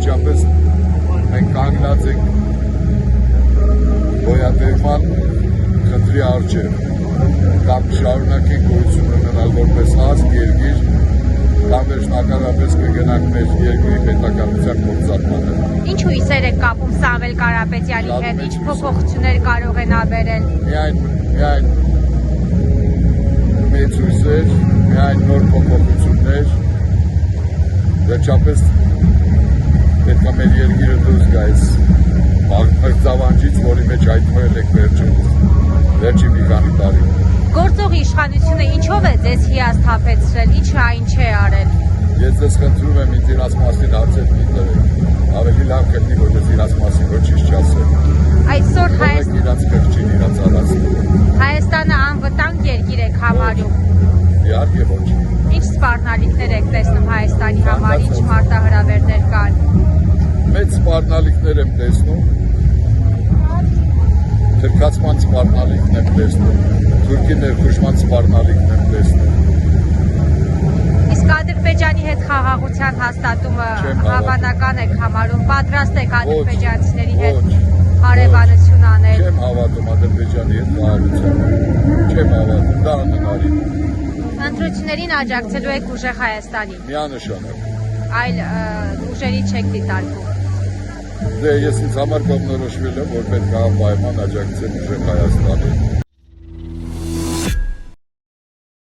վերջապես մենք կանգնած ենք գոյատևման խնդրի առջև, կամ շարունակենք գոյություն ունենալ որպես ազգ, երկիր, կամ վերջնականապես կգնանք մեր երկրի պետականության գործարկմանը։ Ինչ հույսեր եք կապում Սամվել Կարապետյանի հետ, ինչ փոփոխություններ կարող ենաբերել։ Միայն մեծ հույսեր, միայն նոր փոփոխություններ, վերջապես պետք է մեր երկիրը դուրս գա այս մրցավանջից, որի մեջ հայտնվել եք վերջին մի քանի տարի։ Գործող իշխանությունը ինչով է ձեզ հիասթափեցրել, ինչը այն չէ արել։ Ես ձեզ խնդրում եմ ինձ իրաց մասին հարցեր մի տվեք։ Ավելի լավ կլինի, որ ես իրաց մասին ոչինչ չասեմ։ Այսօր իրաց կրճին, իրաց արածին։ Հայաստանը անվտանգ երկիր եք համարում։ Իհարկե ոչ։ Ինչ սպառնալիքներ եք տեսնում Հայաստանի համար, ինչ մարտահրավերներ կան։ Մեծ սպառնալիքներ եմ տեսնում։ Թրքացման սպառնալիքն եմ տեսնում, թուրքի ներխուժման սպառնալիքն եմ տեսնում։ Իսկ ադրբեջանի հետ խաղաղության հաստատումը հավանական եք համարում, պատրաստ եք ադրբեջանցիների հետ հարևանություն անել։ Չեմ հավատում Ադրբեջանի հետ խաղաղությանը, չեմ հավատում, դա անհնարին է։ Ընտրություններին աջակցելու եք ուժեղ Հայաստանին։ Միանշանակ։ Այլ ուժերի չեք դիտարկում։ Դե ես ինձ համար կողմնորոշվել եմ, որ պետք է անպայման աջակցել ուժեղ Հայաստանին։